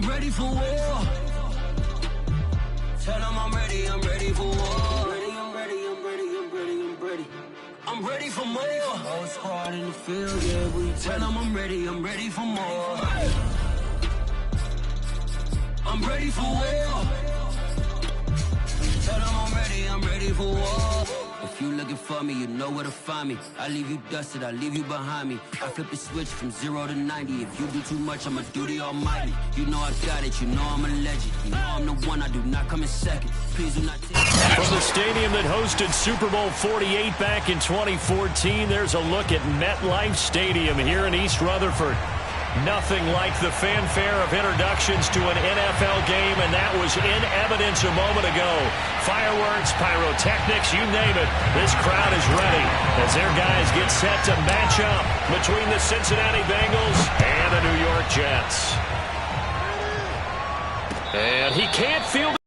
I'm ready for war. Tell them I'm ready for war. I'm ready for more. Whole squad in the field, yeah, we tell them I'm ready for more. I'm ready for war. Tell them I'm ready for war. If you looking for me, you know where to find me. I leave you dusted, I leave you behind me. I flip the switch from 0 to 90. If you do too much, I'ma do the almighty. You know I got it, you know I'm a legend. You know I'm the one, I do not come in second. Please do not take From the stadium that hosted Super Bowl 48 back in 2014, there's a look at MetLife Stadium here in East Rutherford. Nothing like the fanfare of introductions to an NFL game, and that was in evidence a moment ago. Fireworks, pyrotechnics, you name it. This crowd is ready as their guys get set to match up between the Cincinnati Bengals and the New York Jets. And he can't field it.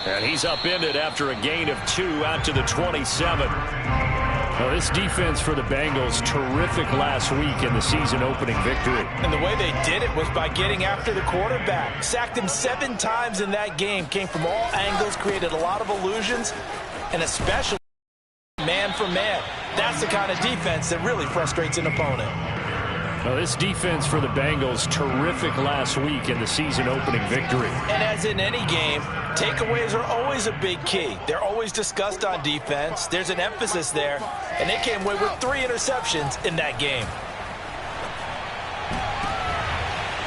And he's upended after a gain of 2 out to the 27. Now, this defense for the Bengals, terrific last week in the season-opening victory. And the way they did it was by getting after the quarterback. Sacked him 7 times in that game. Came from all angles, created a lot of illusions, and especially man for man. That's the kind of defense that really frustrates an opponent. Now, this defense for the Bengals, terrific last week in the season-opening victory. And as in any game, takeaways are always a big key. They're always discussed on defense. There's an emphasis there, and they came away with 3 interceptions in that game.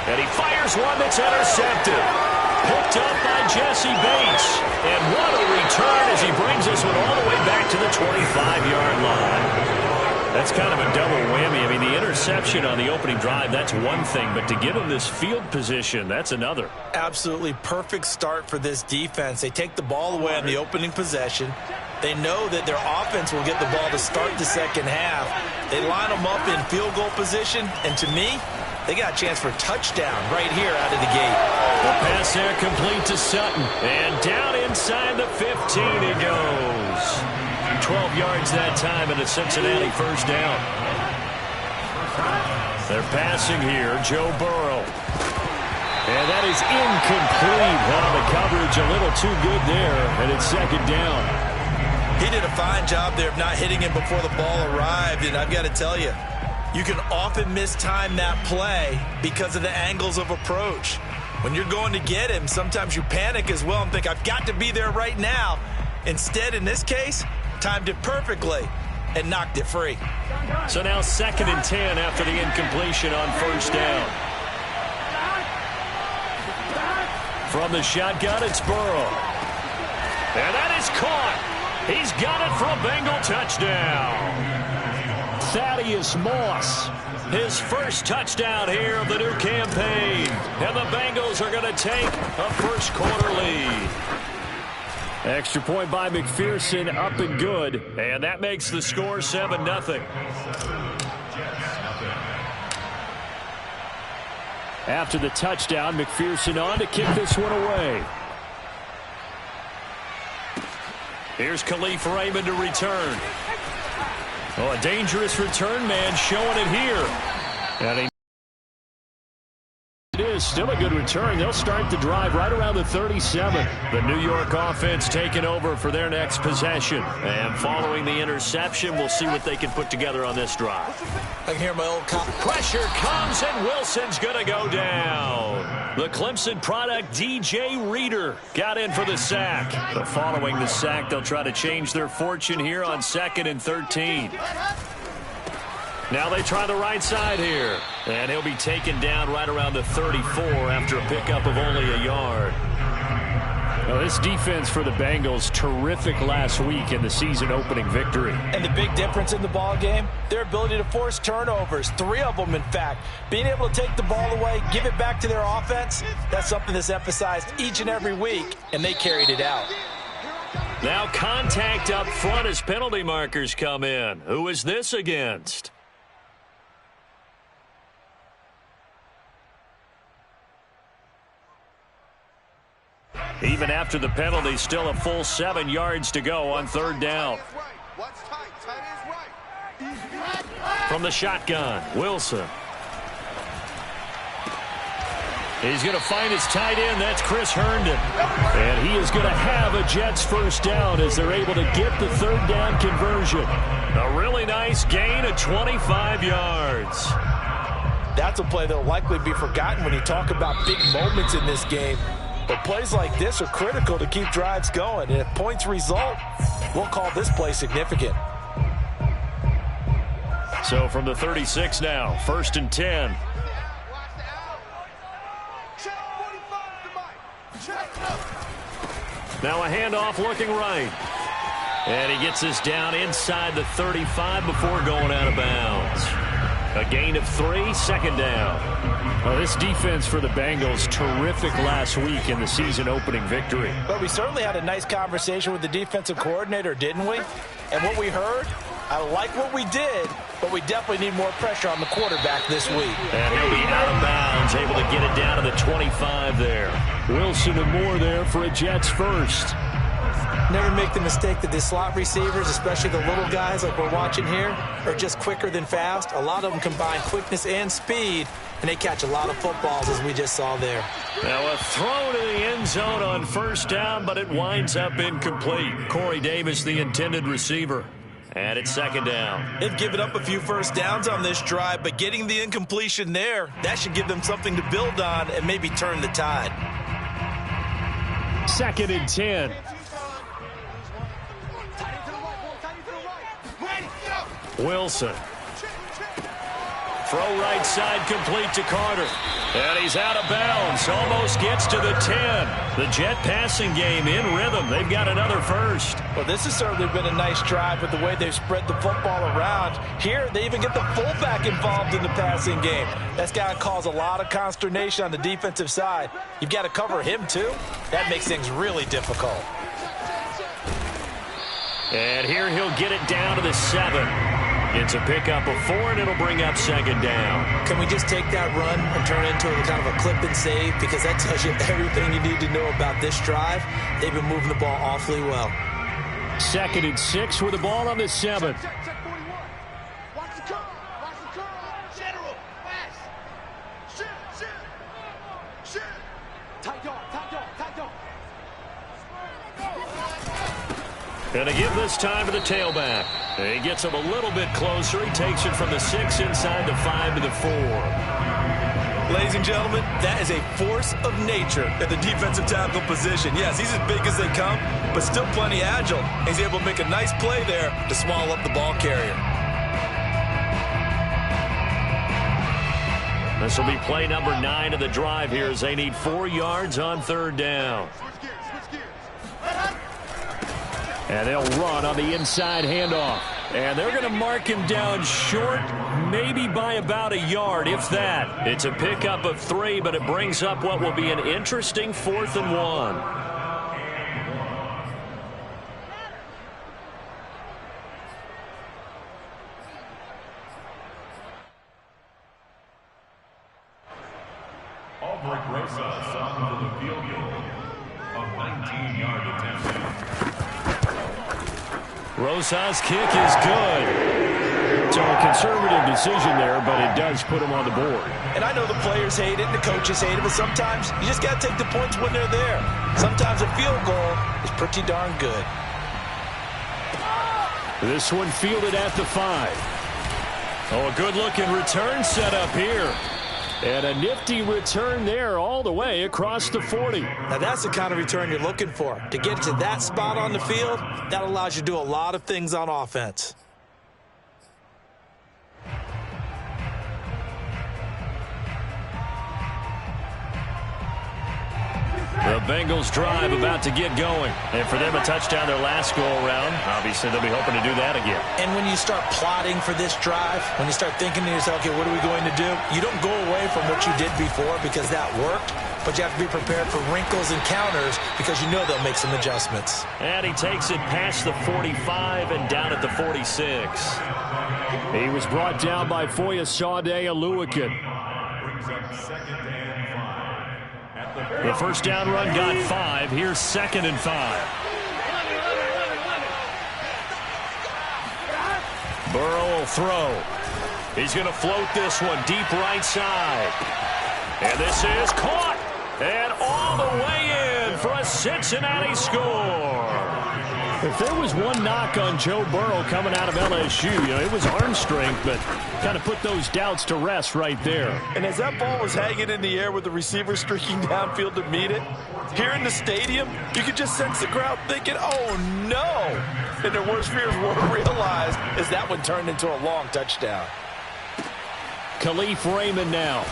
And he fires one that's intercepted. Picked up by Jesse Bates. And what a return as he brings this one all the way back to the 25-yard line. That's kind of a double whammy. I mean, the interception on the opening drive, that's one thing. But to give him this field position, that's another. Absolutely perfect start for this defense. They take the ball away on the opening possession. They know that their offense will get the ball to start the second half. They line them up in field goal position. And to me, they got a chance for a touchdown right here out of the gate. The pass there complete to Sutton. And down inside the 15 he goes. 12 yards that time and a Cincinnati first down. They're passing here, Joe Burrow. And that is incomplete. Well, the coverage a little too good there, and it's second down. He did a fine job there of not hitting him before the ball arrived, and I've got to tell you, you can often mistime that play because of the angles of approach. When you're going to get him, sometimes you panic as well and think, I've got to be there right now. Instead, in this case, timed it perfectly and knocked it free. So now 2nd and 10 after the incompletion on first down. From the shotgun, it's Burrow. And that is caught. He's got it for a Bengal touchdown. Thaddeus Moss, his first touchdown here of the new campaign. And the Bengals are going to take a first-quarter lead. Extra point by McPherson, up and good. And that makes the score 7-0. After the touchdown, McPherson on to kick this one away. Here's Khalif Raymond to return. Oh, a dangerous return man showing it here. And it is still a good return. They'll start the drive right around the 37. The New York offense taking over for their next possession. And following the interception, we'll see what they can put together on this drive. I can hear my old cop. Pressure comes, and Wilson's going to go down. The Clemson product, DJ Reader, got in for the sack. But following the sack, they'll try to change their fortune here on 2nd and 13. Now they try the right side here. And he'll be taken down right around the 34 after a pickup of only a yard. Now this defense for the Bengals, terrific last week in the season-opening victory. And the big difference in the ball game, their ability to force turnovers, 3 of them, in fact. Being able to take the ball away, give it back to their offense, that's something that's emphasized each and every week, and they carried it out. Now contact up front as penalty markers come in. Who is this against? Even after the penalty, still a full 7 yards to go on third down. From the shotgun, Wilson. He's going to find his tight end. That's Chris Herndon. And he is going to have a Jets first down as they're able to get the third down conversion. A really nice gain of 25 yards. That's a play that will likely be forgotten when you talk about big moments in this game. But plays like this are critical to keep drives going. And if points result, we'll call this play significant. So from the 36 now, 1st and 10. Now a handoff looking right. And he gets this down inside the 35 before going out of bounds. A gain of 3, 2nd down. Well, this defense for the Bengals, terrific last week in the season-opening victory. But we certainly had a nice conversation with the defensive coordinator, didn't we? And what we heard, I like what we did, but we definitely need more pressure on the quarterback this week. And he'll be out of bounds, able to get it down to the 25 there. Wilson and Moore there for a Jets first. Never make the mistake that the slot receivers, especially the little guys like we're watching here, are just quicker than fast. A lot of them combine quickness and speed, and they catch a lot of footballs, as we just saw there. Now a throw to the end zone on first down, but it winds up incomplete. Corey Davis, the intended receiver. And it's 2nd down. They've given up a few first downs on this drive, but getting the incompletion there, that should give them something to build on and maybe turn the tide. 2nd and 10. Wilson. Throw right side complete to Carter. And he's out of bounds. Almost gets to the 10. The Jet passing game in rhythm. They've got another first. Well, this has certainly been a nice drive with the way they've spread the football around. Here, they even get the fullback involved in the passing game. That's got to cause a lot of consternation on the defensive side. You've got to cover him, too. That makes things really difficult. And here he'll get it down to the 7. It's a pickup of 4, and it'll bring up 2nd down. Can we just take that run and turn it into a kind of a clip and save? Because that tells you everything you need to know about this drive. They've been moving the ball awfully well. 2nd and 6 with the ball on the 7. And to give this time to the tailback. He gets him a little bit closer. He takes it from the 6 inside the 5 to the 4. Ladies and gentlemen, that is a force of nature at the defensive tackle position. Yes, he's as big as they come, but still plenty agile. He's able to make a nice play there to small up the ball carrier. This will be play number 9 of the drive here as they need 4 yards on third down. And they'll run on the inside handoff. And they're going to mark him down short, maybe by about a yard, if that. It's a pickup of 3, but it brings up what will be an interesting 4th and 1. Rosas on for the field goal of 19-yard attempt. Rosas' kick is good. So a conservative decision there, but it does put him on the board. And I know the players hate it and the coaches hate it, but sometimes you just got to take the points when they're there. Sometimes a field goal is pretty darn good. This one fielded at the 5. Oh, a good-looking return set up here. And a nifty return there all the way across the 40. Now that's the kind of return you're looking for. To get to that spot on the field, that allows you to do a lot of things on offense. The Bengals drive about to get going. And for them, a touchdown their last go-around. Obviously, they'll be hoping to do that again. And when you start plotting for this drive, when you start thinking to yourself, okay, what are we going to do? You don't go away from what you did before because that worked, but you have to be prepared for wrinkles and counters because you know they'll make some adjustments. And he takes it past the 45 and down at the 46. He was brought down by Foyesade Aluakin. Brings up 2nd and 5 at The first down run got 5. Here's 2nd and 5. Burrow will throw. He's going to float this one deep right side. And this is caught. And all the way in for a Cincinnati score. If there was one knock on Joe Burrow coming out of LSU, it was arm strength, but kind of put those doubts to rest right there. And as that ball was hanging in the air with the receiver streaking downfield to meet it, here in the stadium, you could just sense the crowd thinking, oh, no. And their worst fears were realized as that one turned into a long touchdown. Khalif Raymond now.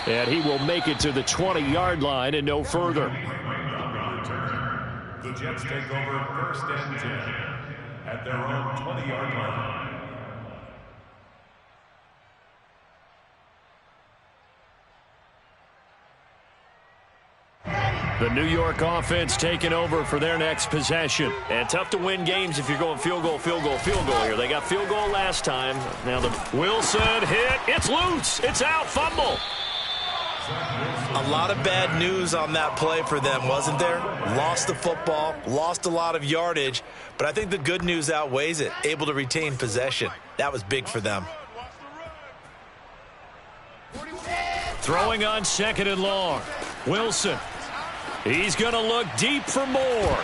And he will make it to the 20-yard line and no further. The Jets take over 1st and 10 at their own 20-yard line. The New York offense taking over for their next possession. And tough to win games if you're going field goal, field goal, field goal here. They got field goal last time. Now the Wilson hit. It's loose. It's out. Fumble. A lot of bad news on that play for them, wasn't there? Lost the football, lost a lot of yardage, but I think the good news outweighs it. Able to retain possession. That was big for them. Throwing on 2nd and long. Wilson. He's going to look deep for more.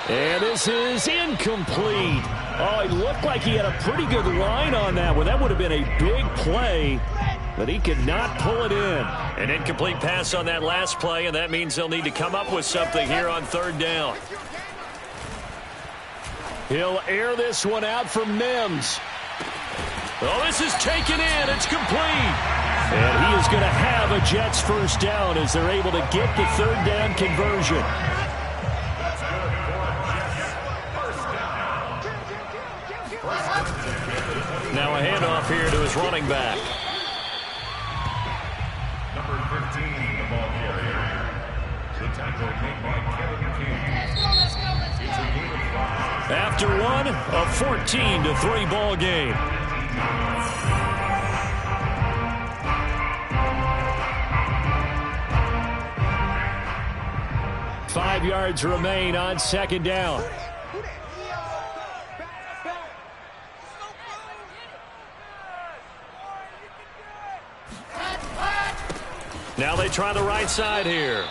And this is incomplete. Oh, it looked like he had a pretty good line on that one. That would have been a big play, but he could not pull it in. An incomplete pass on that last play, and that means they'll need to come up with something here on 3rd down. He'll air this one out for Mims. Oh, this is taken in. It's complete. And he is going to have a Jets first down as they're able to get the 3rd down conversion. Now a handoff here to his running back. Number 15, the ball carrier. The tackle made by Kevin King. It's a game of 5. After one, a 14-3 ball game. Five yards remain on 2nd down. Now they try the right side here.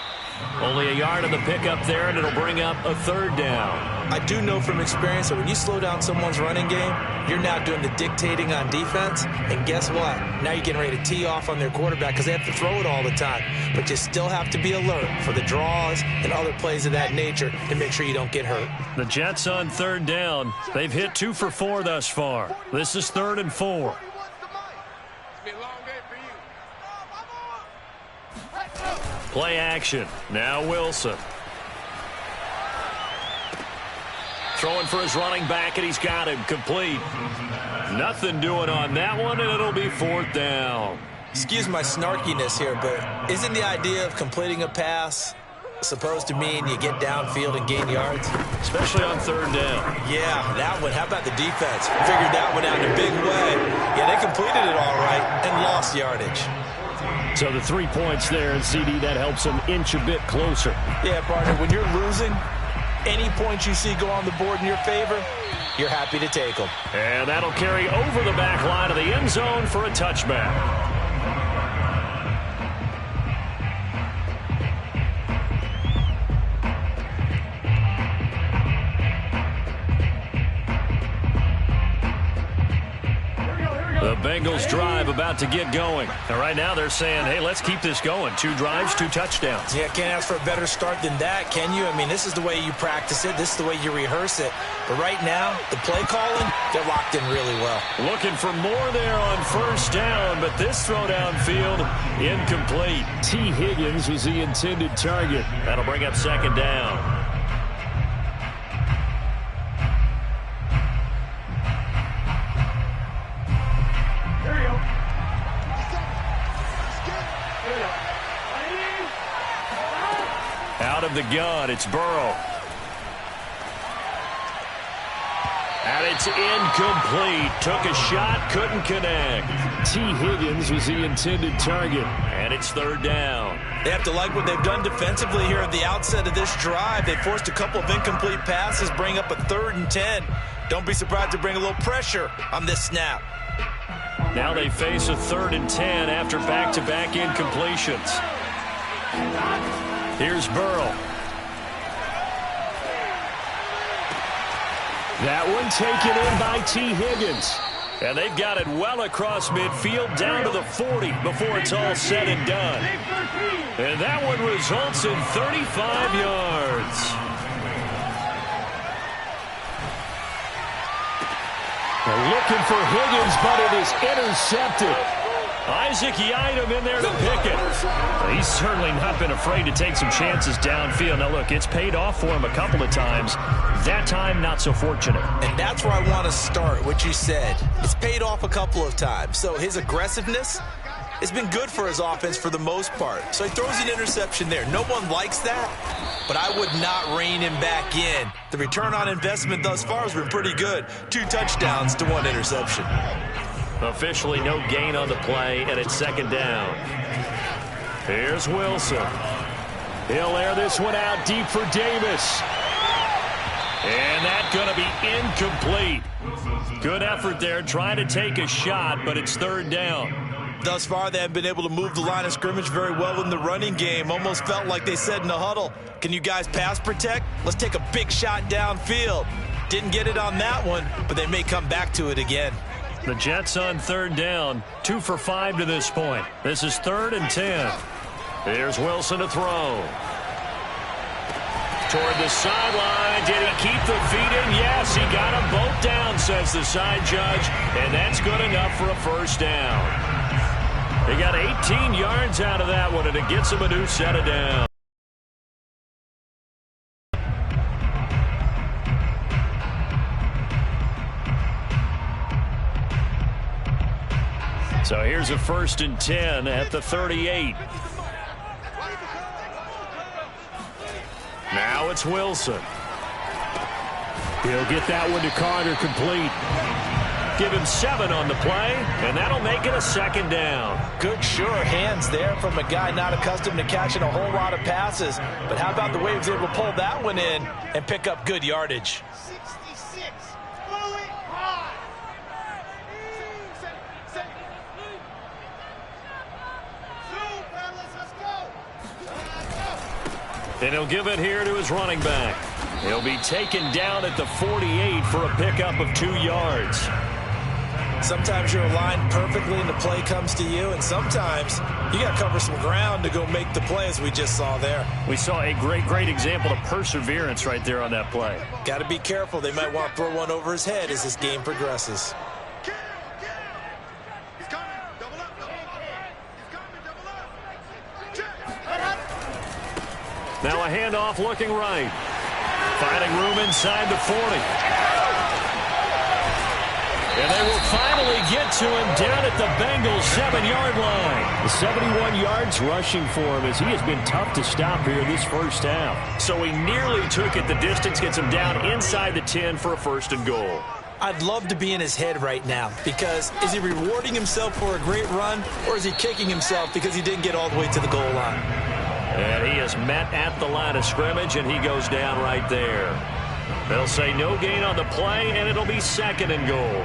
Only a yard on the pickup there, and it'll bring up a 3rd down. I do know from experience that when you slow down someone's running game, you're now doing the dictating on defense. And guess what? Now you're getting ready to tee off on their quarterback because they have to throw it all the time. But you still have to be alert for the draws and other plays of that nature to make sure you don't get hurt. The Jets on 3rd down. They've hit 2 for 4 thus far. This is 3rd and 4. Play action. Now Wilson. Throwing for his running back, and he's got him complete. Nothing doing on that one, and it'll be 4th down. Excuse my snarkiness here, but isn't the idea of completing a pass supposed to mean you get downfield and gain yards? Especially on 3rd down. Yeah, that one. How about the defense? Figured that one out in a big way. Yeah, they completed it all right and lost yardage. So the 3 points there, and CD, that helps them inch a bit closer. Yeah, partner, when you're losing, any points you see go on the board in your favor, you're happy to take them. And that'll carry over the back line of the end zone for a touchback. The Bengals drive about to get going. And right now they're saying, hey, let's keep this going. 2 drives, 2 touchdowns. Yeah, can't ask for a better start than that, can you? I mean, this is the way you practice it. This is the way you rehearse it. But right now, the play calling, they're locked in really well. Looking for more there on 1st down, but this throw downfield, incomplete. T. Higgins was the intended target. That'll bring up 2nd down. Out of the gun, it's Burrow. And it's incomplete. Took a shot, couldn't connect. T. Higgins was the intended target. And it's third down. They have to like what they've done defensively here at the outset of this drive. They forced a couple of incomplete passes, bring up a 3rd and 10. Don't be surprised to bring a little pressure on this snap. Now they face a 3rd and 10 after back-to-back incompletions. Here's Burrow. That one taken in by T. Higgins. And they've got it well across midfield down to the 40 before it's all said and done. And that one results in 35 yards. They're looking for Higgins, but it is intercepted. Isaac Yiadom in there to pick it. He's certainly not been afraid to take some chances downfield. Now, look, it's paid off for him a couple of times. That time, not so fortunate. And that's where I want to start, what you said. It's paid off a couple of times. So his aggressiveness has been good for his offense for the most part. So he throws an interception there. No one likes that, but I would not rein him back in. The return on investment thus far has been pretty good. 2 touchdowns to 1 interception. Officially no gain on the play, and it's 2nd down. Here's Wilson. He'll air this one out deep for Davis. And that's going to be incomplete. Good effort there, trying to take a shot, but it's 3rd down. Thus far, they haven't been able to move the line of scrimmage very well in the running game. Almost felt like they said in the huddle, can you guys pass protect? Let's take a big shot downfield. Didn't get it on that one, but they may come back to it again. The Jets on 3rd down, 2 for 5 to this point. This is 3rd and 10. Here's Wilson to throw. Toward the sideline. Did he keep the feet in? Yes, he got them both down, says the side judge. And that's good enough for a 1st down. They got 18 yards out of that one, and it gets them a new set of downs. So here's a 1st and 10 at the 38. Now it's Wilson. He'll get that one to Carter complete. Give him 7 on the play, and that'll make it a 2nd down. Good, sure hands there from a guy not accustomed to catching a whole lot of passes. But how about the way he was able to pull that one in and pick up good yardage? And he'll give it here to his running back. He'll be taken down at the 48 for a pickup of 2 yards. Sometimes you're aligned perfectly and the play comes to you, and sometimes you got to cover some ground to go make the play, as we just saw there. We saw a great example of perseverance right there on that play. Got to be careful. They might want to throw one over his head as this game progresses. Now a handoff looking right. Finding room inside the 40. And they will finally get to him down at the Bengals 7-yard line. 71 yards rushing for him as he has been tough to stop here this 1st half. So he nearly took it the distance, gets him down inside the 10 for a 1st and goal. I'd love to be in his head right now, because is he rewarding himself for a great run, or is he kicking himself because he didn't get all the way to the goal line? And he is met at the line of scrimmage, and he goes down right there. They'll say no gain on the play, and it'll be 2nd and goal.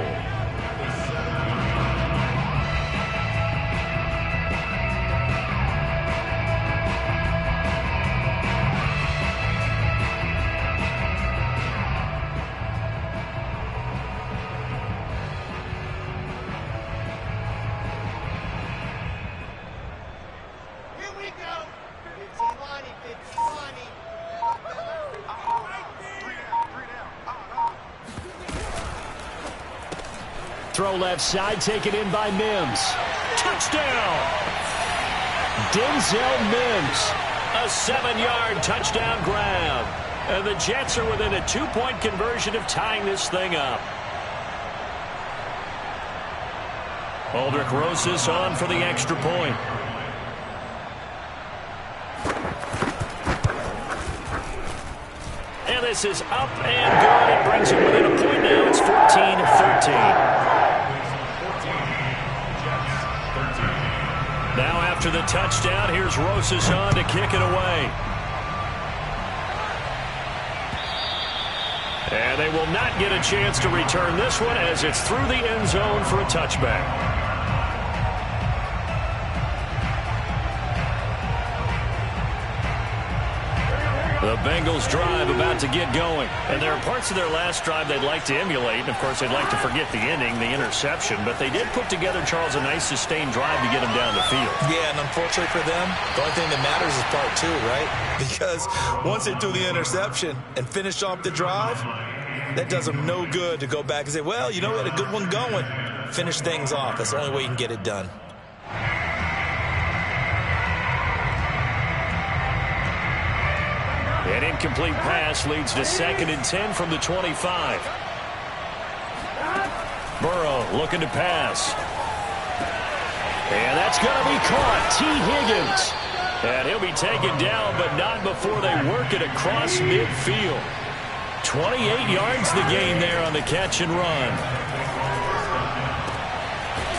Throw left side, taken in by Mims. Touchdown! Denzel Mims. A 7-yard touchdown grab. And the Jets are within a 2-point conversion of tying this thing up. Aldrich Rosas on for the extra point. And This is up and good. It brings it within a point now. It's 14-13. Now after the touchdown, here's Rosas on to kick it away. And they will not get a chance to return this one as it's through the end zone for a touchback. The Bengals drive about to get going. And there are parts of their last drive they'd like to emulate. And, of course, they'd like to forget the ending, the interception. But they did put together, Charles, a nice sustained drive to get them down the field. Yeah, and unfortunately for them, the only thing that matters is part two, right? Because once they threw the interception and finished off the drive, that does them no good to go back and say, well, you know, we had a good one going. Finish things off. That's the only way you can get it done. An incomplete pass leads to 2nd and 10 from the 25. Burrow looking to pass. And that's going to be caught. T. Higgins. And he'll be taken down, but not before they work it across midfield. 28 yards the gain there on the catch and run.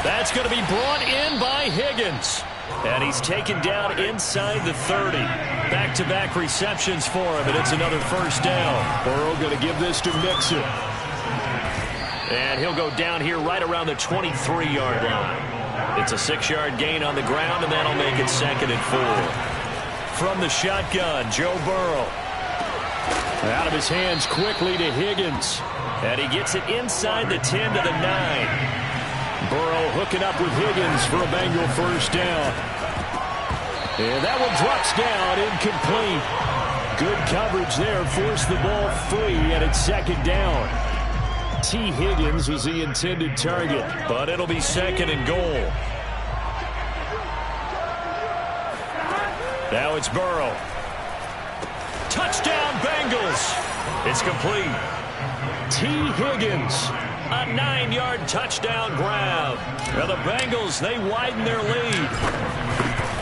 That's going to be brought in by Higgins. And he's taken down inside the 30. Back-to-back receptions for him, and it's another first down. Burrow going to give this to Mixon. And he'll go down here right around the 23-yard line. It's a 6-yard gain on the ground, and that'll make it 2nd and 4. From the shotgun, Joe Burrow. Out of his hands quickly to Higgins. And he gets it inside the 10 to the 9. Burrow hooking up with Higgins for a Bengal first down. And that one drops down, incomplete. Good coverage there, forced the ball free, and it's 2nd down. T. Higgins was the intended target, but it'll be 2nd and goal. Now it's Burrow. Touchdown, Bengals. It's complete. T. Higgins, a 9-yard touchdown grab. Now the Bengals, they widen their lead.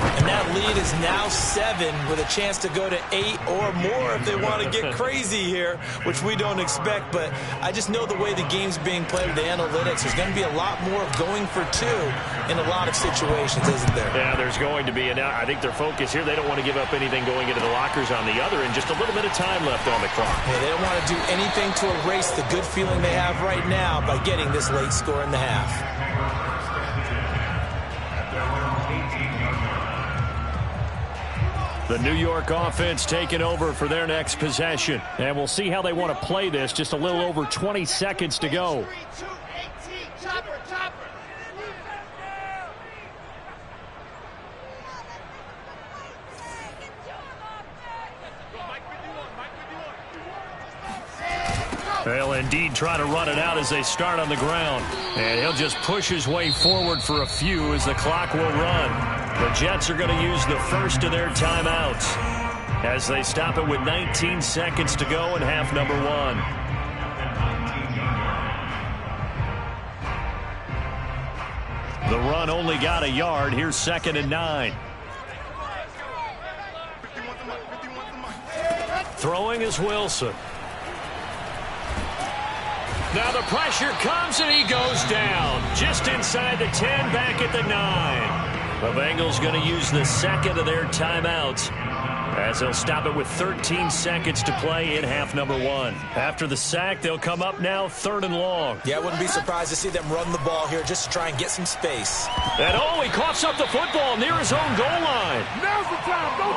And that lead is now 7 with a chance to go to 8 or more if they want to get crazy here, which we don't expect. But I just know the way the game's being played with the analytics, there's going to be a lot more going for 2 in a lot of situations, isn't there? Yeah, there's going to be. And I think their focus here, they don't want to give up anything going into the lockers on the other, and just a little bit of time left on the clock. Yeah, they don't want to do anything to erase the good feeling they have right now by getting this late score in the half. The New York offense taking over for their next possession. And we'll see how they want to play this. Just a little over 20 seconds to go. They'll indeed try to run it out as they start on the ground. And he'll just push his way forward for a few as the clock will run. The Jets are going to use the first of their timeouts as they stop it with 19 seconds to go in half number 1. The run only got a yard. Here's 2nd and 9. Throwing is Wilson. Now the pressure comes and he goes down. Just inside the 10, back at the 9. The Bengals going to use the 2nd of their timeouts as they'll stop it with 13 seconds to play in half number 1. After the sack, they'll come up now 3rd and long. Yeah, I wouldn't be surprised to see them run the ball here just to try and get some space. And he coughs up the football near his own goal line. Now's the time, go!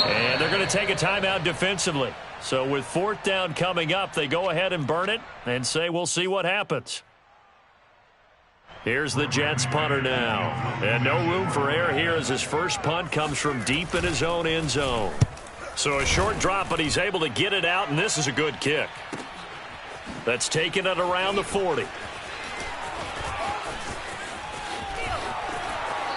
And they're going to take a timeout defensively. So with 4th down coming up, they go ahead and burn it and say we'll see what happens. Here's the Jets punter now. And no room for error here as his first punt comes from deep in his own end zone. So a short drop, but he's able to get it out, and this is a good kick. That's taken it around the 40.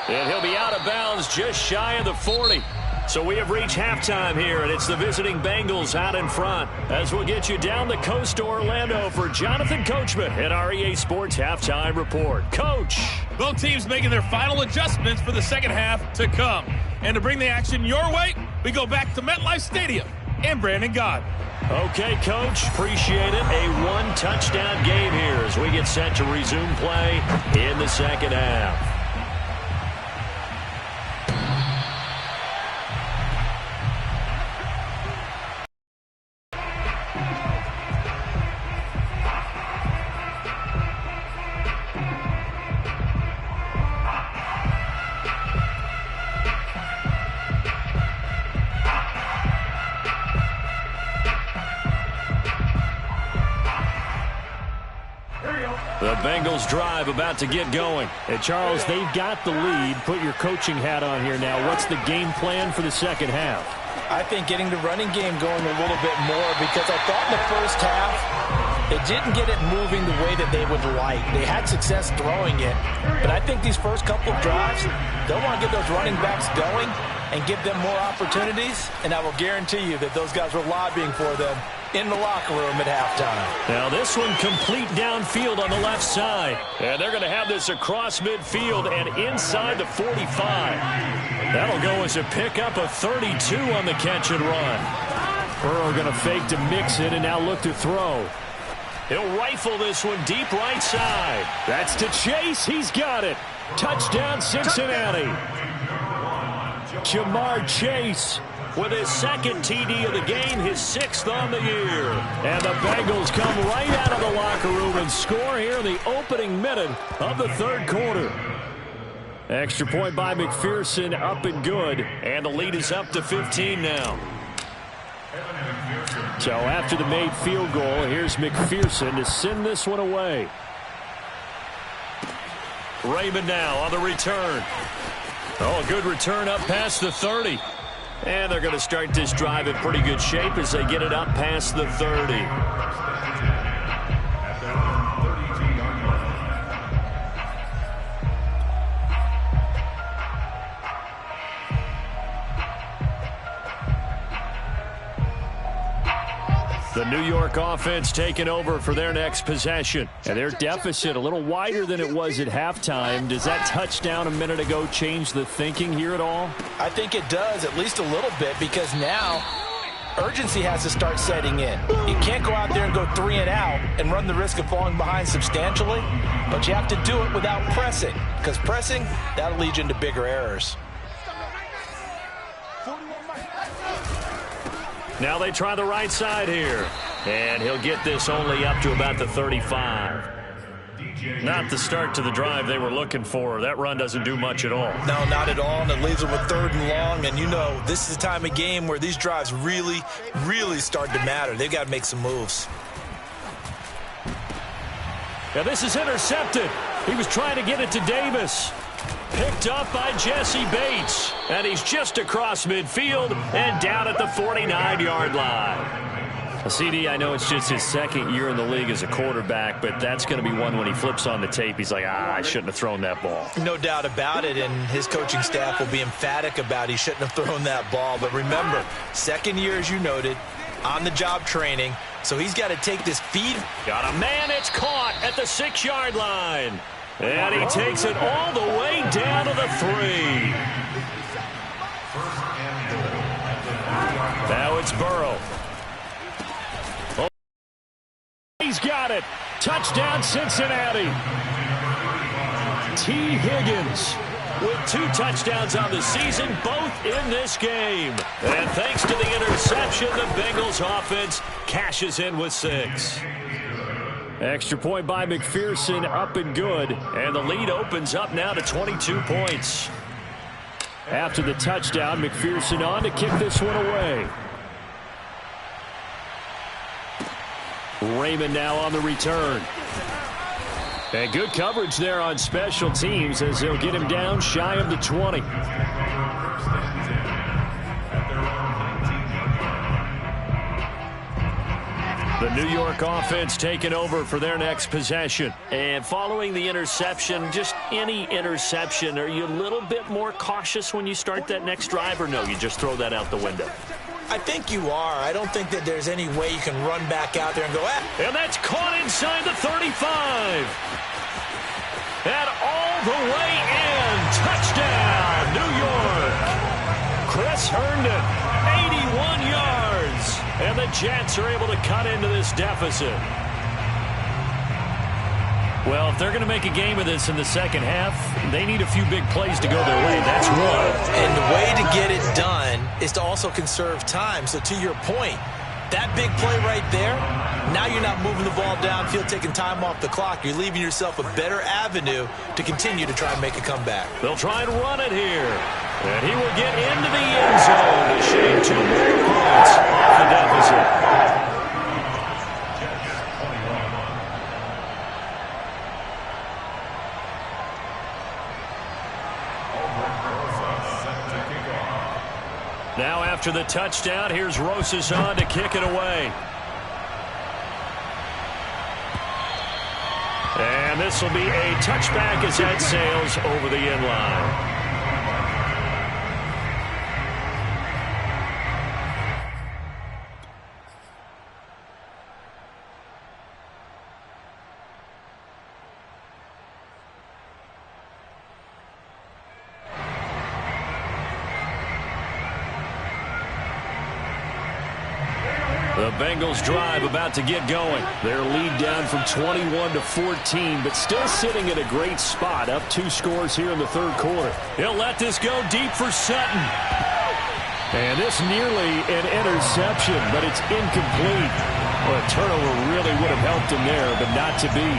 And he'll be out of bounds just shy of the 40. So we have reached halftime here, and it's the visiting Bengals out in front. As we'll get you down the coast to Orlando for Jonathan Coachman at our EA Sports Halftime Report. Coach. Both teams making their final adjustments for the second half to come. And to bring the action your way, we go back to MetLife Stadium in Brandon, God. Okay, Coach, appreciate it. A one-touchdown game here as we get set to resume play in the second half. The Bengals drive about to get going. And Charles, they've got the lead. Put your coaching hat on here now. What's the game plan for the second half? I think getting the running game going a little bit more, because I thought in the first half they didn't get it moving the way that they would like. They had success throwing it, but I think these first couple of drives, they'll want to get those running backs going and give them more opportunities, and I will guarantee you that those guys were lobbying for them in the locker room at halftime. Now this one complete downfield on the left side. And they're going to have this across midfield and inside the 45. That'll go as a pickup of 32 on the catch and run. Burrow going to fake to mix it and now look to throw. He'll rifle this one deep right side. That's to Chase. He's got it. Touchdown, Cincinnati. Jamar Chase with his second TD of the game, his 6th on the year. And the Bengals come right out of the locker room and score here in the opening minute of the third quarter. Extra point by McPherson, up and good. And the lead is up to 15 now. So after the made field goal, here's McPherson to send this one away. Raymond now on the return. Oh, a good return up past the 30. And they're going to start this drive in pretty good shape as they get it up past the 30. The New York offense taking over for their next possession. And their deficit a little wider than it was at halftime. Does that touchdown a minute ago change the thinking here at all? I think it does, at least a little bit, because now urgency has to start setting in. You can't go out there and go 3 and out and run the risk of falling behind substantially, but you have to do it without pressing, because pressing, that'll lead you into bigger errors. Now they try the right side here. And he'll get this only up to about the 35. Not the start to the drive they were looking for. That run doesn't do much at all. No, not at all, and it leaves them with 3rd and long. And you know, this is the time of game where these drives really, really start to matter. They've got to make some moves. Now this is intercepted. He was trying to get it to Davis. Picked up by Jesse Bates. And he's just across midfield and down at the 49-yard line. CD, I know it's just his 2nd year in the league as a quarterback, but that's going to be one when he flips on the tape, he's like, I shouldn't have thrown that ball. No doubt about it, and his coaching staff will be emphatic about he shouldn't have thrown that ball. But remember, 2nd year, as you noted, on-the-job training, so he's got to take this feed. Got a man, it's caught at the 6-yard line. And he takes it all the way down to the 3. Now it's Burrow. Oh, he's got it. Touchdown, Cincinnati. T. Higgins with 2 touchdowns on the season, both in this game. And thanks to the interception, the Bengals offense cashes in with 6. Extra point by McPherson, up and good. And the lead opens up now to 22 points. After the touchdown, McPherson on to kick this one away. Raymond now on the return. And good coverage there on special teams as they'll get him down shy of the 20. The New York offense taking over for their next possession. And following the interception, just any interception, are you a little bit more cautious when you start that next drive, or no, you just throw that out the window? I think you are. I don't think that there's any way you can run back out there and go, And that's caught inside the 35. And all the way in. Touchdown, New York. Chris Herndon, 81 yards. And the Jets are able to cut into this deficit. Well, if they're going to make a game of this in the second half, they need a few big plays to go their way. That's one. And the way to get it done is to also conserve time. So to your point, that big play right there, now you're not moving the ball downfield, taking time off the clock. You're leaving yourself a better avenue to continue to try and make a comeback. They'll try and run it here. And he will get into the end zone to shave 2 more points off the deficit. Now after the touchdown, here's Rosas on to kick it away. And this will be a touchback as that sails over the end line. The Bengals drive about to get going. Their lead down from 21 to 14, but still sitting at a great spot, up 2 scores here in the third quarter. He'll let this go deep for Sutton. And this nearly an interception, but it's incomplete. Well, a turnover really would have helped him there, but not to be.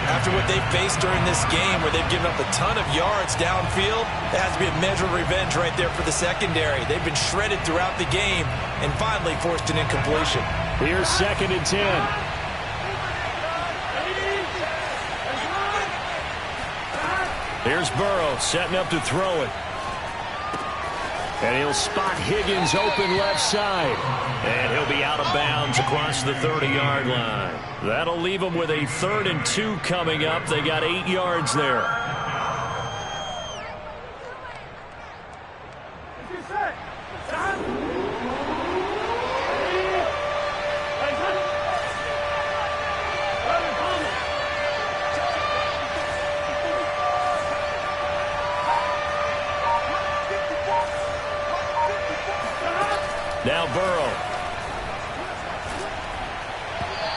After what they've faced during this game where they've given up a ton of yards downfield, there has to be a measure of revenge right there for the secondary. They've been shredded throughout the game and finally forced an incompletion. Here's 2nd and 10. Here's Burrow setting up to throw it. And he'll spot Higgins open left side. And he'll be out of bounds across the 30-yard line. That'll leave them with a 3rd and 2 coming up. They got 8 yards there. Now Burrow.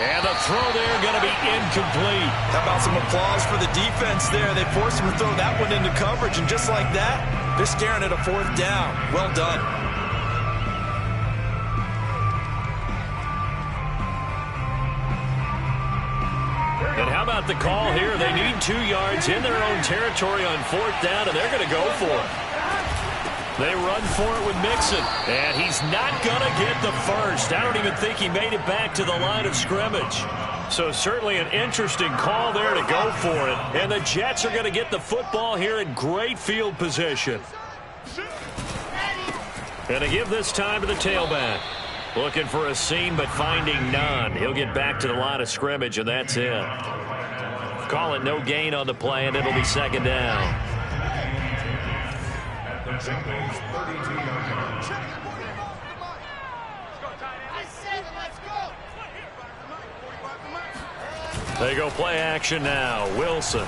And the throw there going to be incomplete. How about some applause for the defense there? They forced him to throw that one into coverage, and just like that, they're staring at a 4th down. Well done. And how about the call here? They need 2 yards in their own territory on 4th down, and they're going to go for it. They run for it with Mixon, and he's not going to get the first. I don't even think he made it back to the line of scrimmage. So certainly an interesting call there to go for it. And the Jets are going to get the football here in great field position. And to give this time to the tailback. Looking for a seam, but finding none. He'll get back to the line of scrimmage, and that's it. Call it no gain on the play, and it'll be 2nd down. They go play action now. Wilson.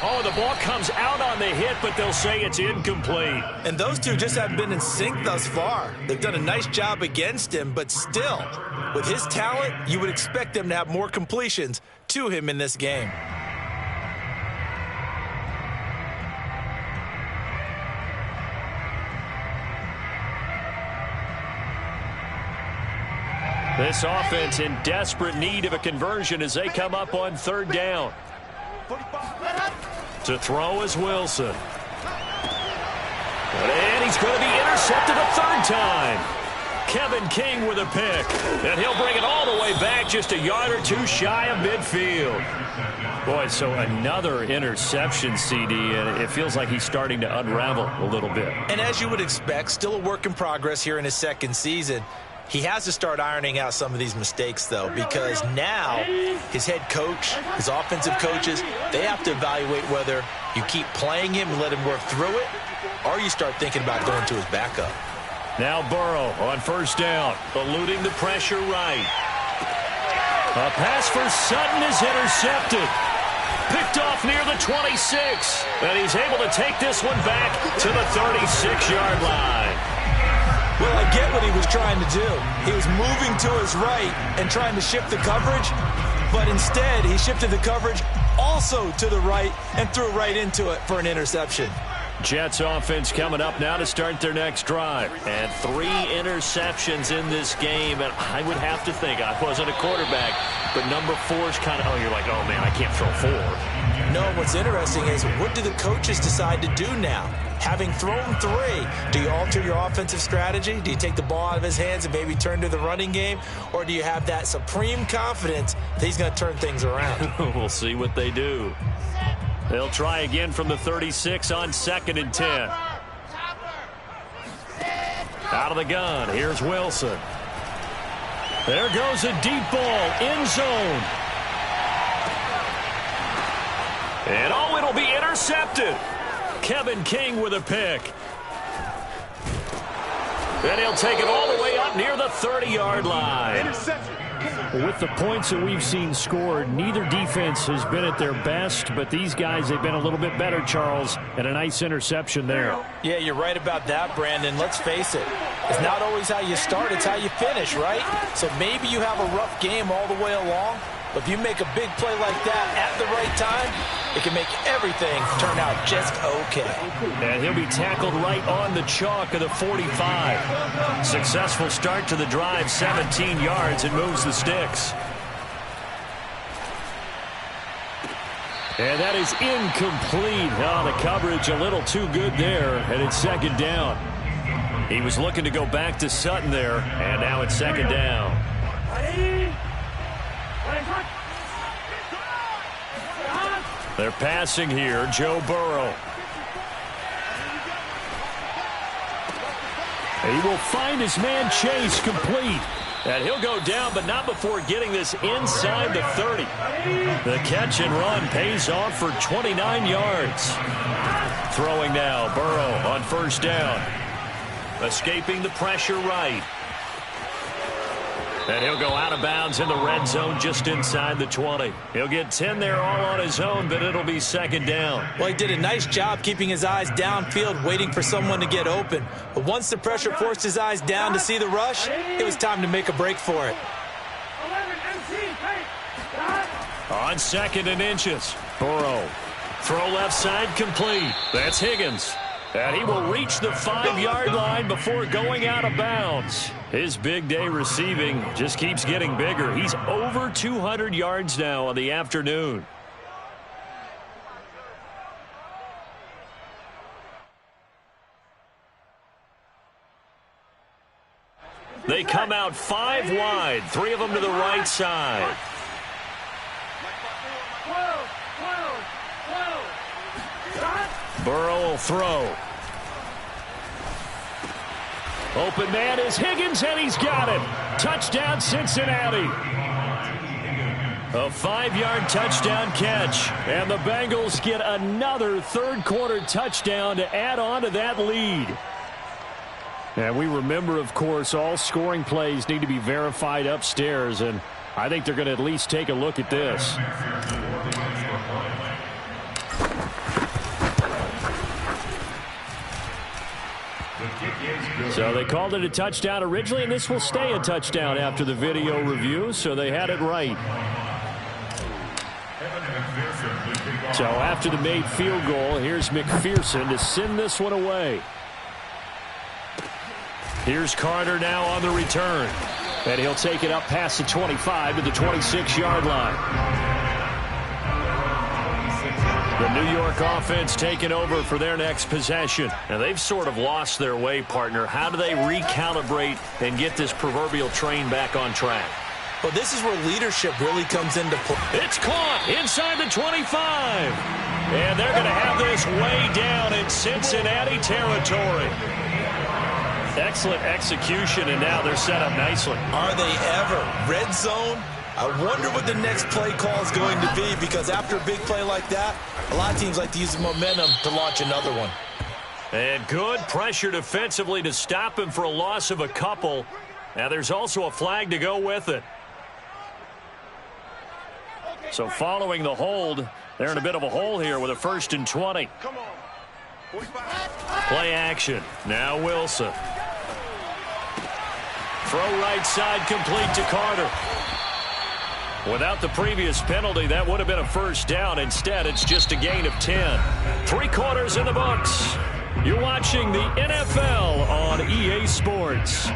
Oh, the ball comes out on the hit, but they'll say it's incomplete. And those two just haven't been in sync thus far. They've done a nice job against him, but still, with his talent, you would expect them to have more completions to him in this game. This offense in desperate need of a conversion as they come up on 3rd down. To throw is Wilson. And he's going to be intercepted a 3rd time. Kevin King with a pick. And he'll bring it all the way back just a yard or 2 shy of midfield. Boy, so another interception, CD, and it feels like he's starting to unravel a little bit. And as you would expect, still a work in progress here in his 2nd season. He has to start ironing out some of these mistakes, though, because now his head coach, his offensive coaches, they have to evaluate whether you keep playing him and let him work through it, or you start thinking about going to his backup. Now Burrow on 1st down, eluding the pressure right. A pass for Sutton is intercepted. Picked off near the 26. And he's able to take this one back to the 36-yard line. Well, I get what he was trying to do. He was moving to his right and trying to shift the coverage, but instead he shifted the coverage also to the right and threw right into it for an interception. Jets offense coming up now to start their next drive. And 3 interceptions in this game. And I would have to think, I wasn't a quarterback, but number 4 is kind of, oh, you're like, oh, man, I can't throw 4. No, what's interesting is what do the coaches decide to do now? Having thrown 3, do you alter your offensive strategy? Do you take the ball out of his hands and maybe turn to the running game? Or do you have that supreme confidence that he's going to turn things around? We'll see what they do. They'll try again from the 36 on 2nd and 10. Out of the gun, here's Wilson. There goes a deep ball, end zone. And oh, it'll be intercepted. Kevin King with a pick. And he'll take it all the way up near the 30-yard line. Interception. With the points that we've seen scored, neither defense has been at their best, but these guys, they've been a little bit better, Charles, and a nice interception there. Yeah, you're right about that, Brandon. Let's face it. It's not always how you start, it's how you finish, right? So maybe you have a rough game all the way along, but if you make a big play like that at the right time, it can make everything turn out just okay. And he'll be tackled right on the chalk of the 45. Successful start to the drive, 17 yards, and moves the sticks. And that is incomplete. Oh, the coverage a little too good there, and it's 2nd down. He was looking to go back to Sutton there, and now it's 2nd down. They're passing here, Joe Burrow. He will find his man Chase complete. And he'll go down, but not before getting this inside the 30. The catch and run pays off for 29 yards. Throwing now, Burrow on 1st down. Escaping the pressure right. And he'll go out of bounds in the red zone just inside the 20. He'll get 10 there all on his own, but it'll be 2nd down. Well, he did a nice job keeping his eyes downfield, waiting for someone to get open. But once the pressure forced his eyes down to see the rush, it was time to make a break for it. On 2nd and inches, Burrow. Throw left side complete. That's Higgins. And he will reach the 5-yard line before going out of bounds. His big day receiving just keeps getting bigger. He's over 200 yards now on the afternoon. They come out 5 wide, 3 of them to the right side. Burrow will throw. Open man is Higgins, and he's got it. Touchdown, Cincinnati. A 5-yard touchdown catch. And the Bengals get another 3rd-quarter touchdown to add on to that lead. And we remember, of course, all scoring plays need to be verified upstairs, and I think they're going to at least take a look at this. So they called it a touchdown originally, and this will stay a touchdown after the video review, so they had it right. So after the made field goal, here's McPherson to send this one away. Here's Carter now on the return. And he'll take it up past the 25 to the 26-yard line. The New York offense taking over for their next possession. Now, they've sort of lost their way, partner. How do they recalibrate and get this proverbial train back on track? Well, this is where leadership really comes into play. It's caught inside the 25. And they're going to have this way down in Cincinnati territory. Excellent execution, and now they're set up nicely. Are they ever? Red zone? I wonder what the next play call is going to be, because after a big play like that, a lot of teams like to use the momentum to launch another one. And good pressure defensively to stop him for a loss of a couple. Now there's also a flag to go with it. So following the hold, they're in a bit of a hole here with a 1st and 20. Play action. Now Wilson. Throw right side complete to Carter. Without the previous penalty, that would have been a first down. Instead, it's just a gain of 10. 3 quarters in the books. You're watching the NFL on EA Sports.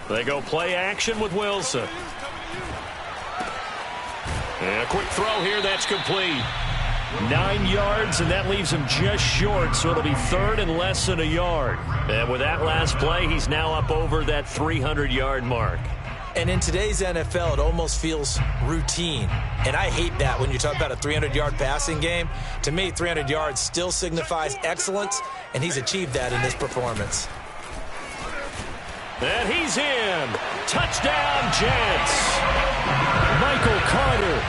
They go play action with Wilson. And a quick throw here, that's complete. 9 yards, and that leaves him just short, so it'll be third and less than a yard. And with that last play, he's now up over that 300-yard mark. And in today's NFL, it almost feels routine. And I hate that when you talk about a 300-yard passing game. To me, 300 yards still signifies excellence, and he's achieved that in this performance. And he's in. Touchdown, Jets. Michael Carter,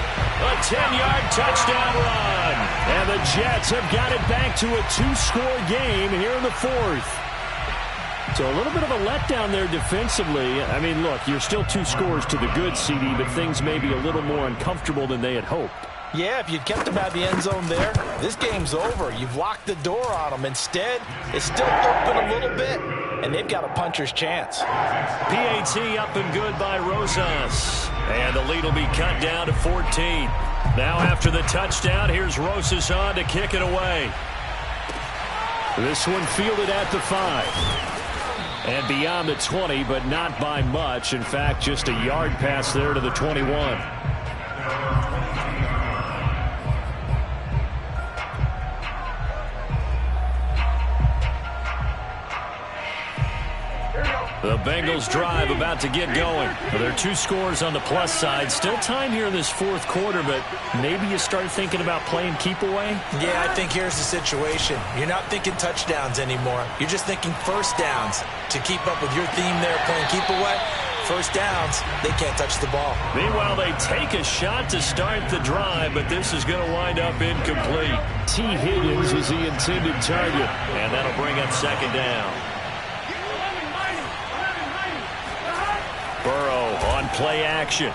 a 10-yard touchdown run. And the Jets have got it back to a 2-score game here in the 4th. So a little bit of a letdown there defensively. I mean, look, you're still 2 scores to the good, CD, but things may be a little more uncomfortable than they had hoped. Yeah, if you'd kept them out of the end zone there, this game's over. You've locked the door on them. Instead, it's still open a little bit, and they've got a puncher's chance. PAT up and good by Rosas. And the lead will be cut down to 14. Now after the touchdown, here's Rosas on to kick it away. This one fielded at the 5. And beyond the 20, but not by much. In fact, just a yard pass there to the 21. The Bengals drive about to get going. There are 2 scores on the plus side. Still time here in this 4th quarter, but maybe you start thinking about playing keep away? Yeah, I think here's the situation. You're not thinking touchdowns anymore. You're just thinking first downs. To keep up with your theme there, playing keep away, first downs, they can't touch the ball. Meanwhile, they take a shot to start the drive, but this is going to wind up incomplete. T. Higgins is the intended target, and that'll bring up second down. Burrow on play action.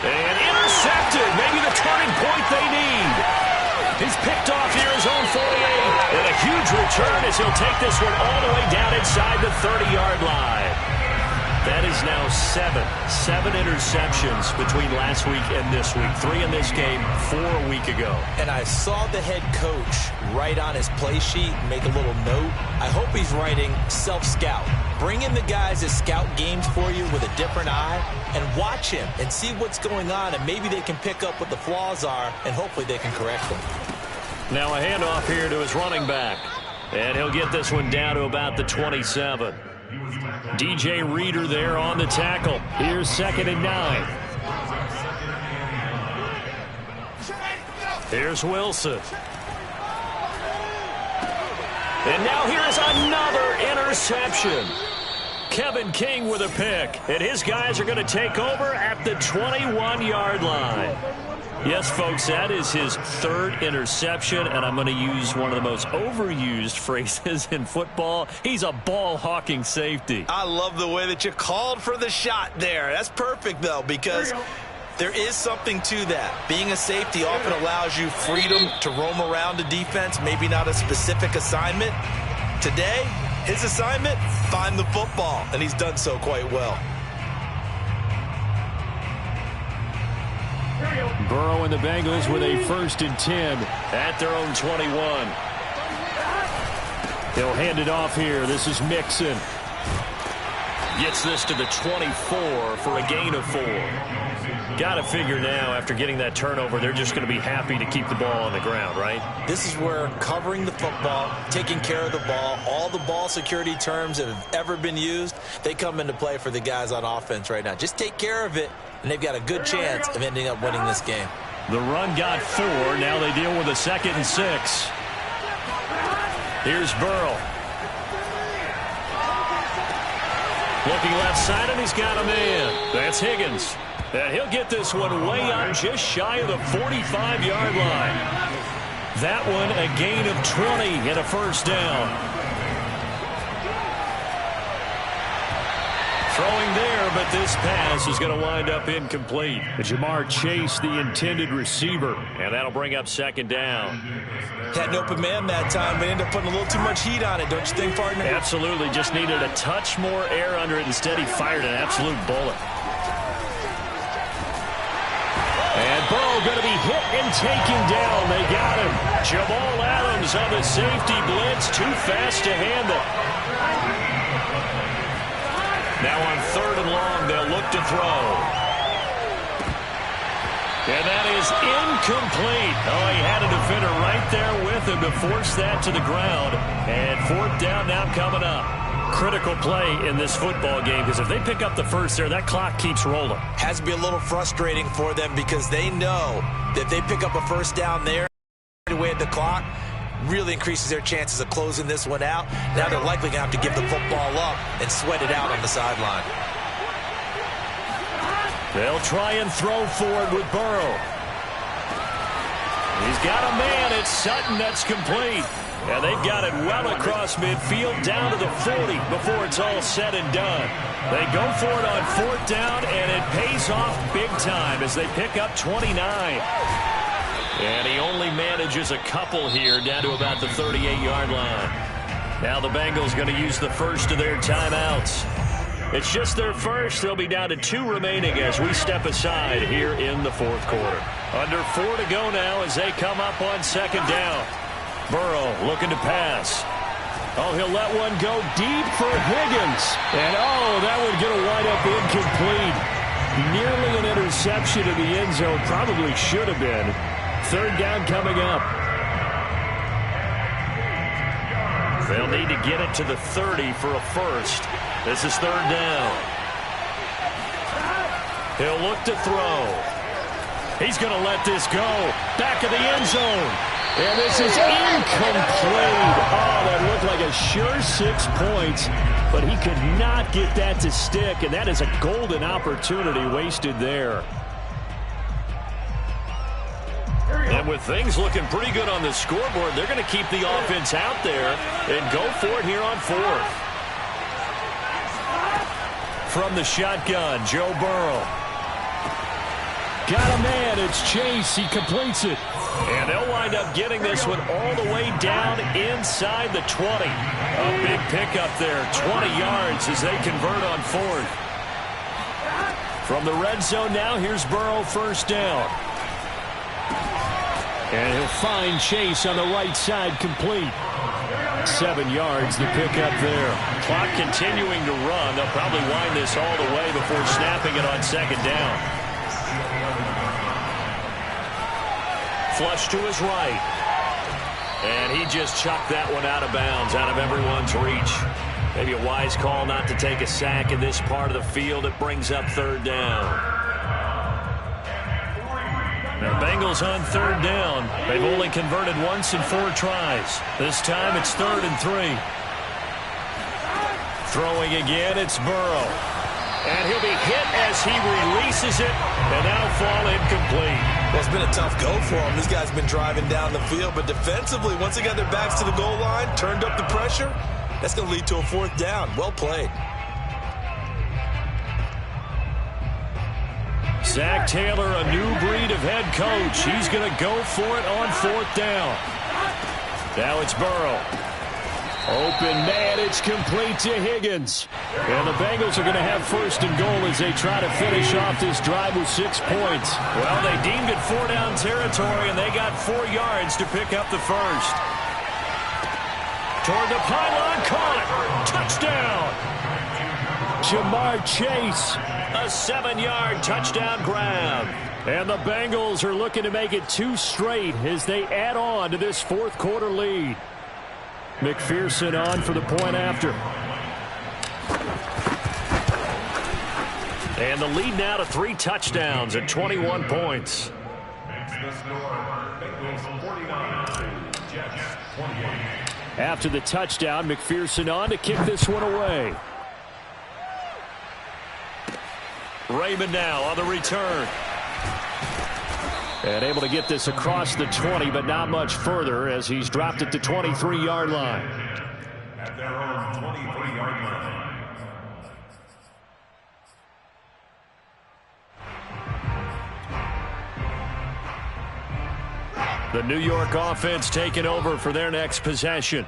And intercepted. Maybe the turning point they need. He's picked off near his own 48. And a huge return as he'll take this one all the way down inside the 30-yard line. That is now 7 interceptions between last week and this week. 3 in this game, 4 a week ago. And I saw the head coach write on his play sheet and make a little note. I hope he's writing self-scout. Bring in the guys that scout games for you with a different eye and watch him and see what's going on, and maybe they can pick up what the flaws are, and hopefully they can correct them. Now a handoff here to his running back. And he'll get this one down to about the 27. DJ Reader there on the tackle. Here's 2nd and 9. Here's Wilson. And now here's another interception. Kevin King with a pick. And his guys are going to take over at the 21-yard line. Yes, folks, that is his 3rd interception, and I'm going to use one of the most overused phrases in football. He's a ball-hawking safety. I love the way that you called for the shot there. That's perfect, though, because there is something to that. Being a safety often allows you freedom to roam around a defense, maybe not a specific assignment. Today, his assignment, find the football, and he's done so quite well. Burrow and the Bengals with a 1st and 10 at their own 21. He'll hand it off here. This is Mixon. Gets this to the 24 for a gain of 4. Got to figure now, after getting that turnover, they're just going to be happy to keep the ball on the ground, right? This is where covering the football, taking care of the ball, all the ball security terms that have ever been used, they come into play for the guys on offense right now. Just take care of it, and they've got a good chance of ending up winning this game. The run got 4. Now they deal with a 2nd and 6. Here's Burrow. Looking left side, and he's got a man. That's Higgins. And he'll get this one way up just shy of the 45-yard line. That one a gain of 20 and a first down. Throwing there, but this pass is going to wind up incomplete. Jamar Chase, the intended receiver. And that'll bring up second down. Had an open man that time, but ended up putting a little too much heat on it, don't you think, partner? Absolutely. Just needed a touch more air under it. Instead, he fired an absolute bullet. And Burrow going to be hit and taken down. They got him. Jamal Adams on the safety blitz. Too fast to handle. Now on 3rd and long, they'll look to throw. And that is incomplete. Oh, he had a defender right there with him to force that to the ground. And 4th down now coming up. Critical play in this football game, because if they pick up the first there, that clock keeps rolling. Has to be a little frustrating for them because they know that if they pick up a first down there, away at the clock, really increases their chances of closing this one out. Now they're likely going to have to give the football up and sweat it out on the sideline. They'll try and throw for it with Burrow. He's got a man. It's Sutton. That's complete. And they've got it well across midfield down to the 40 before it's all said and done. They go for it on 4th down, and it pays off big time as they pick up 29. And he only manages a couple here down to about the 38-yard line. Now the Bengals going to use the first of their timeouts. It's just their first. They'll be down to 2 remaining as we step aside here in the 4th quarter. Under 4 to go now as they come up on 2nd down. Burrow looking to pass. Oh, he'll let one go deep for Higgins. And, oh, that one going to wind up incomplete. Nearly an interception in the end zone. Probably should have been. 3rd down coming up. They'll need to get it to the 30 for a first. This is 3rd down. He'll look to throw. He's going to let this go. Back of the end zone. And this is incomplete. Oh, that looked like a sure 6 points. But he could not get that to stick. And that is a golden opportunity wasted there. And with things looking pretty good on the scoreboard, they're going to keep the offense out there and go for it here on 4th. From the shotgun, Joe Burrow. Got a man. It's Chase. He completes it. And they'll wind up getting this one all the way down inside the 20. A big pickup there. 20 yards as they convert on 4th. From the red zone now, here's Burrow 1st down. And he'll find Chase on the right side complete. 7 yards the pickup there. Clock continuing to run. They'll probably wind this all the way before snapping it on 2nd down. Flush to his right. And he just chucked that one out of bounds, out of everyone's reach. Maybe a wise call not to take a sack in this part of the field. It brings up 3rd down. Now, Bengals on 3rd down. They've only converted once in 4 tries. This time it's 3rd and 3. Throwing again, it's Burrow. And he'll be hit as he releases it, and that'll fall incomplete. Well, it's been a tough go for him. This guy's been driving down the field, but defensively, once they got their backs to the goal line, turned up the pressure, that's going to lead to a 4th down. Well played. Zach Taylor, a new breed of head coach. He's going to go for it on 4th down. Now it's Burrow. Open man, it's complete to Higgins. And the Bengals are going to have 1st and goal as they try to finish off this drive with 6 points. Well, they deemed it 4-down territory, and they got 4 yards to pick up the first. Toward the pylon, caught. Touchdown. Jamar Chase, a 7-yard touchdown grab. And the Bengals are looking to make it 2 straight as they add on to this 4th quarter lead. McPherson on for the point after. And the lead now to 3 touchdowns at 21 points. After the touchdown, McPherson on to kick this one away. Raymond now on the return. And able to get this across the 20, but not much further as he's dropped it to 23-yard line. At their own 23-yard line. The New York offense taking over for their next possession.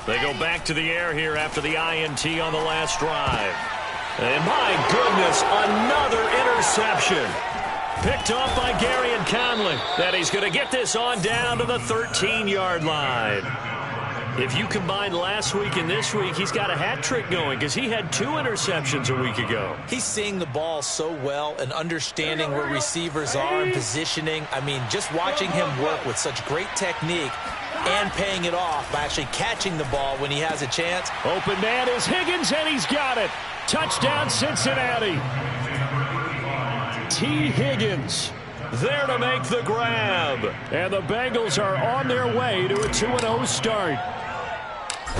They go back to the air here after the INT on the last drive. And my goodness, another interception. Picked off by Garyon Conley. That he's going to get this on down to the 13-yard line. If you combine last week and this week, he's got a hat trick going because he had 2 interceptions a week ago. He's seeing the ball so well and understanding where receivers are and positioning. I mean, just watching him work with such great technique and paying it off by actually catching the ball when he has a chance. Open man is Higgins, and he's got it. Touchdown, Cincinnati. T. Higgins there to make the grab. And the Bengals are on their way to a 2-0 start.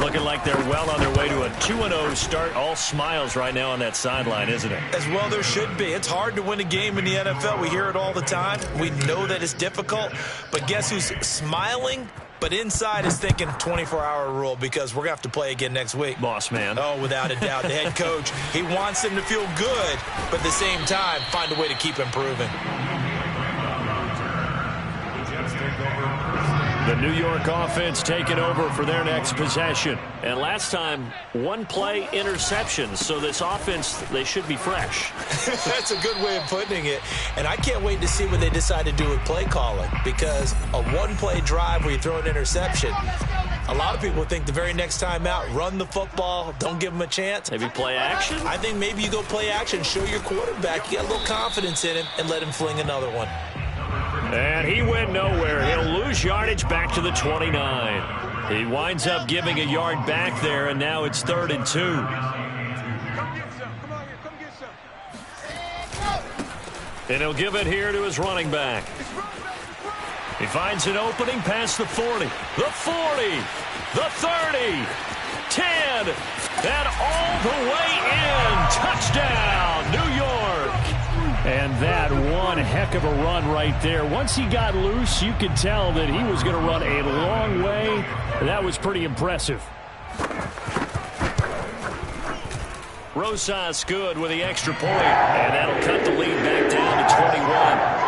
Looking like they're well on their way to a 2-0 start. All smiles right now on that sideline, isn't it? As well there should be. It's hard to win a game in the NFL. We hear it all the time. We know that it's difficult. But guess who's smiling? But inside is thinking 24-hour rule because we're going to have to play again next week. Boss man. Oh, without a doubt. The head coach, he wants them to feel good, but at the same time, find a way to keep improving. The New York offense taking over for their next possession. And last time, 1-play interceptions. So this offense, they should be fresh. That's a good way of putting it. And I can't wait to see what they decide to do with play calling. Because a 1-play drive where you throw an interception, a lot of people think the very next time out, run the football, don't give them a chance. Maybe play action? I think maybe you go play action, show your quarterback you got a little confidence in him, and let him fling another one. And he went nowhere. He'll lose yardage back to the 29. He winds up giving a yard back there, and now it's 3rd and 2. And he'll give it here to his running back. He finds an opening past the 40. The 40. The 30. 10. And all the way in. Touchdown, New York. And that one heck of a run right there. Once he got loose, you could tell that he was going to run a long way. That was pretty impressive. Rosas good with the extra point. And that'll cut the lead back down to 21.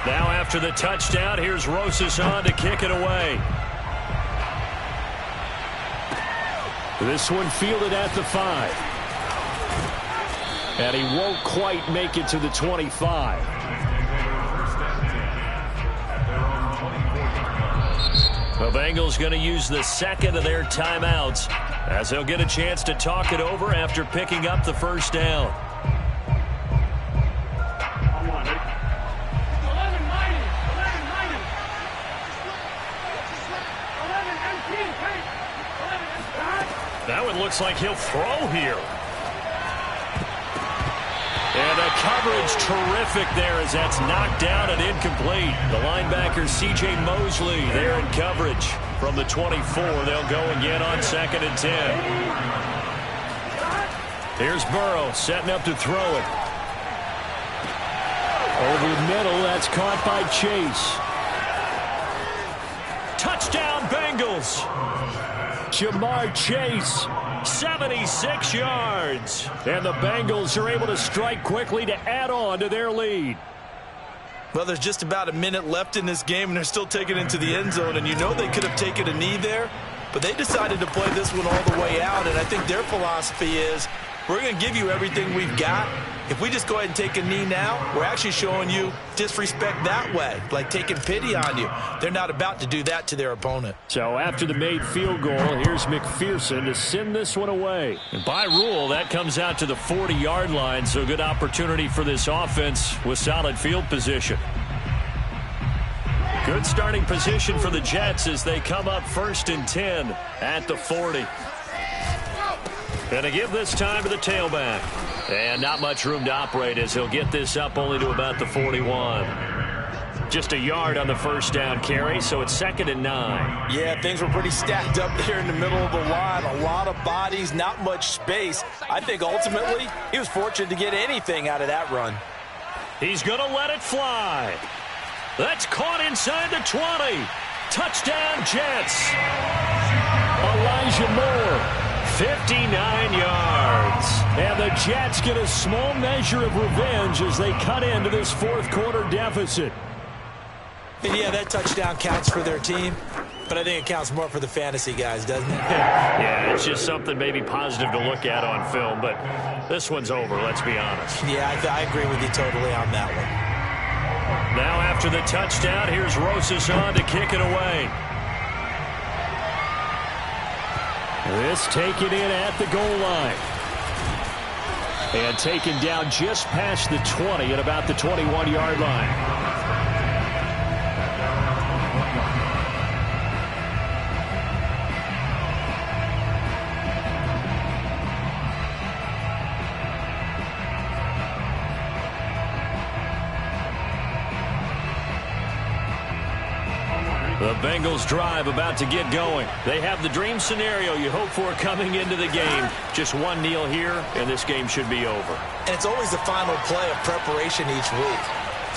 Now after the touchdown, here's Rosas on to kick it away. This one fielded at the 5. And he won't quite make it to the 25. The Bengals going to use the second of their timeouts as they'll get a chance to talk it over after picking up the first down. That one looks like he'll throw here. And the coverage terrific there as that's knocked down and incomplete. The linebacker C.J. Mosley there in coverage from the 24. They'll go again on 2nd and 10. Here's Burrow setting up to throw it. Over the middle, that's caught by Chase. Touchdown Bengals. Jamar Chase. 76 yards. And the Bengals are able to strike quickly to add on to their lead. Well, there's just about a minute left in this game, and they're still taking it into the end zone. And you know they could have taken a knee there, but they decided to play this one all the way out. And I think their philosophy is, we're going to give you everything we've got. If we just go ahead and take a knee now, we're actually showing you disrespect that way, like taking pity on you. They're not about to do that to their opponent. So after the made field goal, here's McPherson to send this one away. And by rule, that comes out to the 40-yard line, so good opportunity for this offense with solid field position. Good starting position for the Jets as they come up 1st and 10 at the 40. Going to give this time to the tailback. And not much room to operate as he'll get this up only to about the 41. Just a yard on the first down carry, so it's 2nd and 9. Yeah, things were pretty stacked up there in the middle of the line. A lot of bodies, not much space. I think ultimately he was fortunate to get anything out of that run. He's going to let it fly. That's caught inside the 20. Touchdown, Jets. Elijah Moore. 59 yards. And the Jets get a small measure of revenge as they cut into this fourth quarter deficit. And yeah, that touchdown counts for their team, but I think it counts more for the fantasy guys, doesn't it? Yeah, it's just something maybe positive to look at on film, but this one's over, let's be honest. Yeah, I agree with you totally on that one. Now after the touchdown, here's Rosas on to kick it away. This taken in at the goal line. And taken down just past the 20 at about the 21-yard line. The Bengals drive about to get going. They have the dream scenario you hope for coming into the game. Just one kneel here, and this game should be over. And it's always the final play of preparation each week.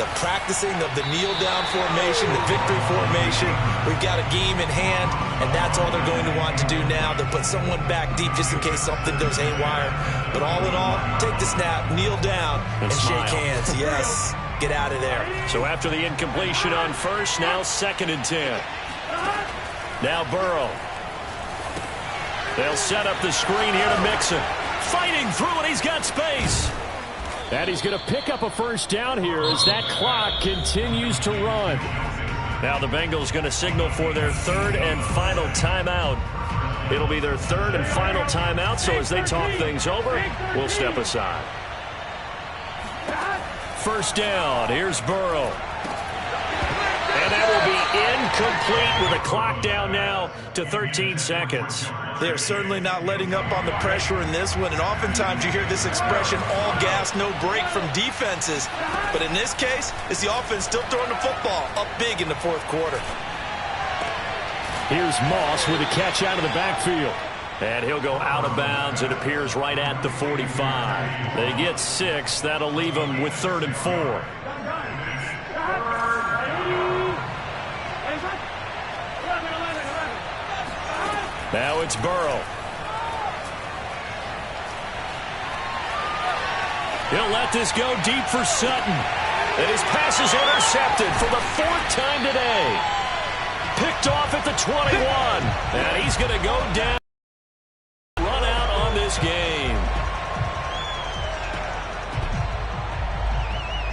The practicing of the kneel-down formation, the victory formation. We've got a game in hand, and that's all they're going to want to do now. They'll put someone back deep just in case something goes haywire. But all in all, take the snap, kneel down, and shake hands. Yes. Get out of there. So after the incompletion on first, now 2nd and 10. Now Burrow. They'll set up the screen here to Mixon. Fighting through, and he's got space. And he's going to pick up a first down here as that clock continues to run. Now the Bengals going to signal for their 3rd and final timeout. It'll be their 3rd and final timeout, so as they talk things over, we'll step aside. First down, here's Burrow. And that will be incomplete with a clock down now to 13 seconds. They're certainly not letting up on the pressure in this one, and oftentimes you hear this expression, all gas, no break from defenses. But in this case, it's the offense still throwing the football up big in the fourth quarter. Here's Moss with a catch out of the backfield. And he'll go out of bounds. It appears right at the 45. They get 6. That'll leave them with 3rd and 4. Now it's Burrow. He'll let this go deep for Sutton. And his pass is intercepted for the 4th time today. Picked off at the 21. And he's going to go down. Run out on this game.